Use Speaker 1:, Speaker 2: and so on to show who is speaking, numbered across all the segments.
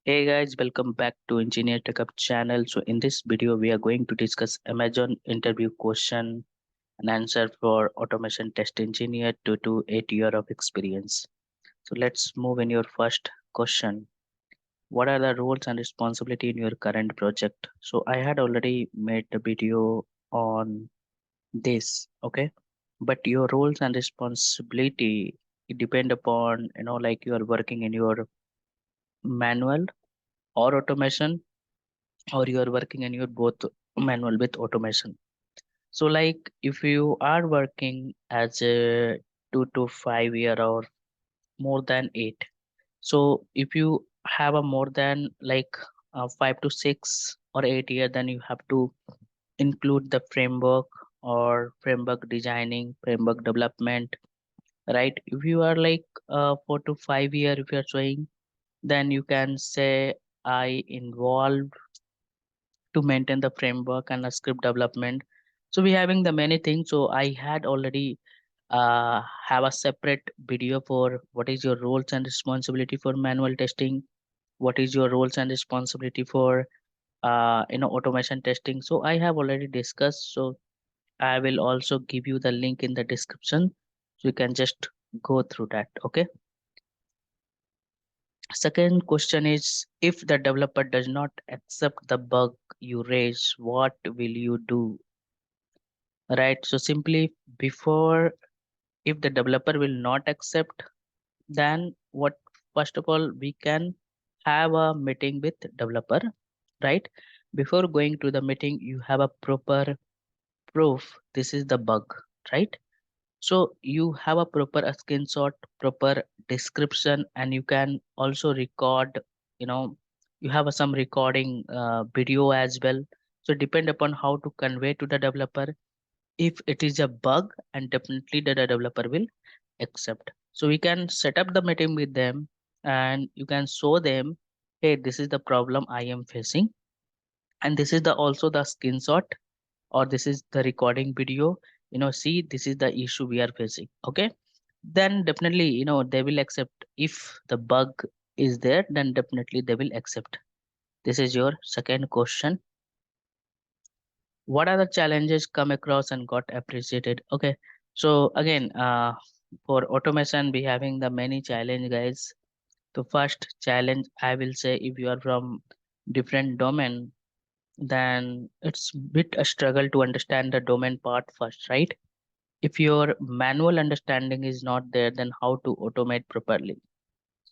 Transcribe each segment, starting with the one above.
Speaker 1: Hey guys, welcome back to Engineer TechHub channel. So in this video, we are going to discuss Amazon interview question and answer for automation test engineer 2 to 8 year of experience. So let's move in your first question. What are the roles and responsibility in your current project? So I had already made a video on this, okay? But your roles and responsibility it depend upon, like you are working in your manual or automation or you are working in your both manual with automation. So like if you are working as a 2 to 5 year or more than 8, so if you have a more than like 5 to 6 or 8 year, then you have to include the framework or framework designing, framework development, right? If you are like 4 to 5 year, if you are showing, then you can say I involved to maintain the framework and the script development. So we having the many things. So I had already have a separate video for what is your roles and responsibility for manual testing, what is your roles and responsibility for automation testing. So I have already discussed. So I will also give you the link in the description, so you can just go through that. Okay. Second question is, if the developer does not accept the bug you raise, what will you do? Right. So simply before, if the developer will not accept, then what, first of all, we can have a meeting with developer, right? Before going to the meeting, you have a proper proof. This is the bug, right? So you have a proper a screenshot, proper description, and you can also record, you know, you have some recording video as well. So depend upon how to convey to the developer. If it is a bug, and definitely the developer will accept. So we can set up the meeting with them and you can show them, hey, this is the problem I am facing, and this is the also the screenshot, or this is the recording video. See, this is the issue we are facing. Okay, then definitely they will accept. If the bug is there, then definitely they will accept. This is your second question. What are the challenges come across and got appreciated? Okay, so again, for automation we having the many challenge, guys. The first challenge I will say, if you are from different domain, then it's bit a struggle to understand the domain part first, right? If your manual understanding is not there, then how to automate properly?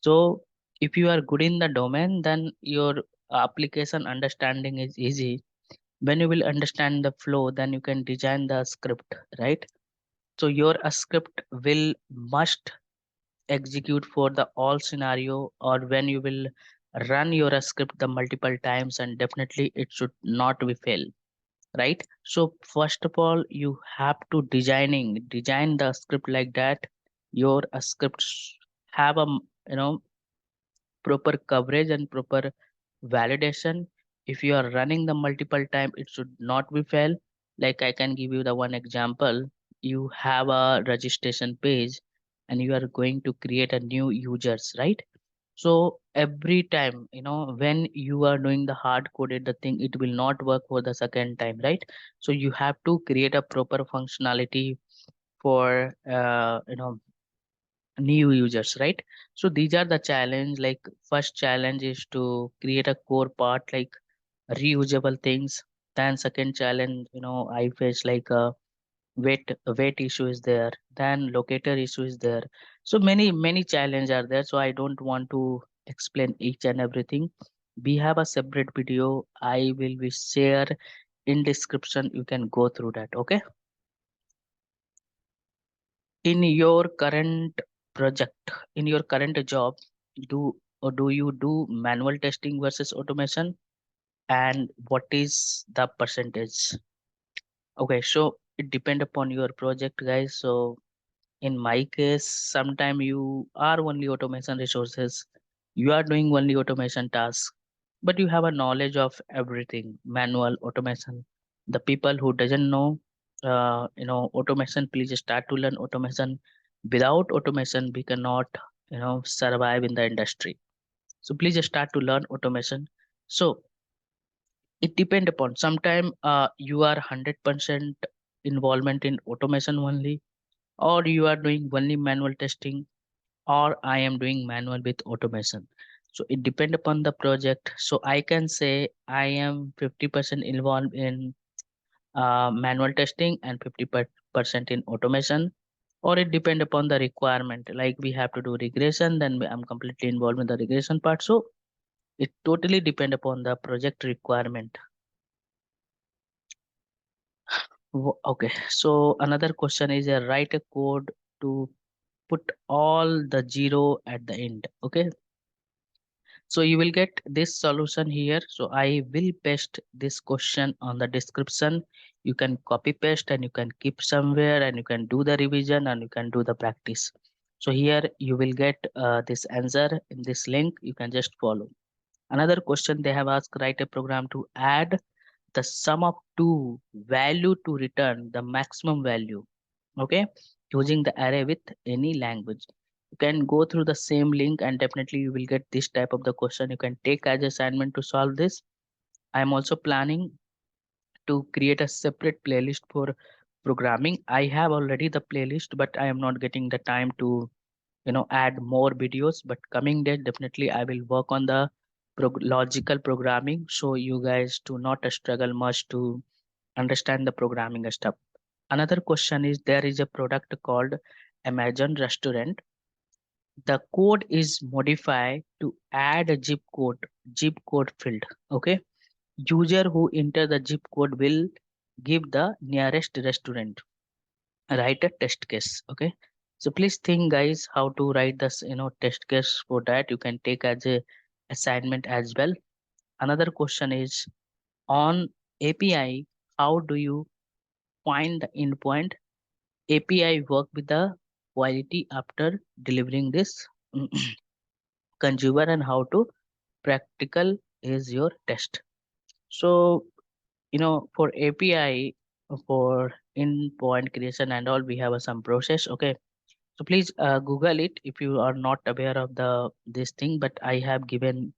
Speaker 1: So if you are good in the domain, then your application understanding is easy. When you will understand the flow, then you can design the script, right? So your script will must execute for the all scenario, or when you will run your script the multiple times, and definitely it should not be fail, right? So first of all, you have to design the script like that your scripts have a proper coverage and proper validation. If you are running the multiple time, it should not be fail. Like I can give you the one example. You have a registration page and you are going to create a new users, right? So every time, when you are doing the hard coded the thing, it will not work for the second time, right? So you have to create a proper functionality for new users, right? So these are the challenge. Like first challenge is to create a core part, like reusable things. Then second challenge, I face like a weight issue is there, then locator issue is there. So many challenge are there, so I don't want to explain each and everything. We have a separate video, I will be share in description, you can go through that. Okay. In your current project, in your current job, do you do manual testing versus automation, and what is the percentage? Okay, so it depend upon your project, guys. So in my case, sometime you are only automation resources, you are doing only automation tasks, but you have a knowledge of everything, manual, automation. The people who doesn't know automation, please start to learn automation. Without automation we cannot survive in the industry. So please start to learn automation. So it depend upon sometime you are 100% involvement in automation only, or you are doing only manual testing, or I am doing manual with automation. So it depend upon the project. So I can say I am 50% involved in manual testing and 50% in automation, or it depend upon the requirement. Like we have to do regression, then I'm completely involved in the regression part. So it totally depend upon the project requirement. Okay, so another question is write a code to put all the zero at the end. Okay, so you will get this solution here. So I will paste this question on the description. You can copy paste and you can keep somewhere and you can do the revision and you can do the practice. So here you will get this answer in this link. You can just follow. Another question they have asked, write a program to add the sum of two value to return the maximum value. Okay, using the array with any language. You can go through the same link and definitely you will get this type of the question. You can take as assignment to solve this. I am also planning to create a separate playlist for programming. I have already the playlist, but I am not getting the time to add more videos. But coming day definitely I will work on the logical programming, so you guys do not struggle much to understand the programming stuff. Another question is, there is a product called Amazon Restaurant. The code is modified to add a zip code field. Okay, user who enter the zip code will give the nearest restaurant. Write a test case. Okay, so please think guys how to write this test case. For that you can take as a assignment as well. Another question is, on API, how do you find the endpoint? API work with the quality after delivering this consumer, and how to practical is your test. So for API, for endpoint creation and all, we have some process. Okay, so please Google it if you are not aware of the this thing, but I have given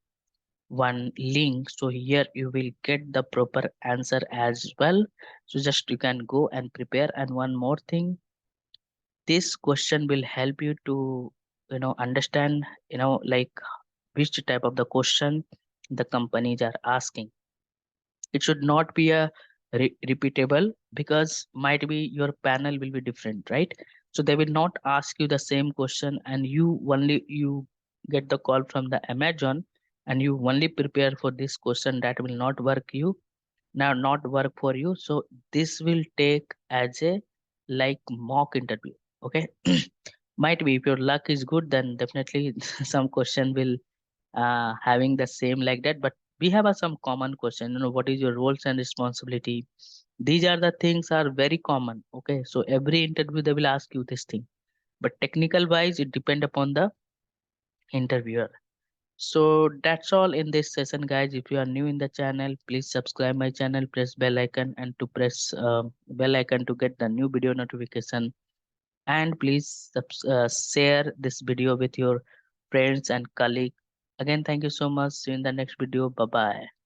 Speaker 1: one link, so here you will get the proper answer as well. So just you can go and prepare. And one more thing, this question will help you to understand like which type of the question the companies are asking. It should not be a repeatable, because might be your panel will be different, right? So they will not ask you the same question and you get the call from the Amazon and you only prepare for this question. That will not work you now, not work for you. So this will take as a like mock interview. Okay, might be if your luck is good, then definitely some question will having the same like that. But we have some common question, what is your roles and responsibility? These are the things are very common. Okay, so every interview they will ask you this thing, but technical wise it depend upon the interviewer. So that's all in this session guys. If you are new in the channel, please subscribe my channel, press bell icon, and to press bell icon to get the new video notification. And please share this video with your friends and colleagues. Again, thank you so much. See you in the next video. Bye bye.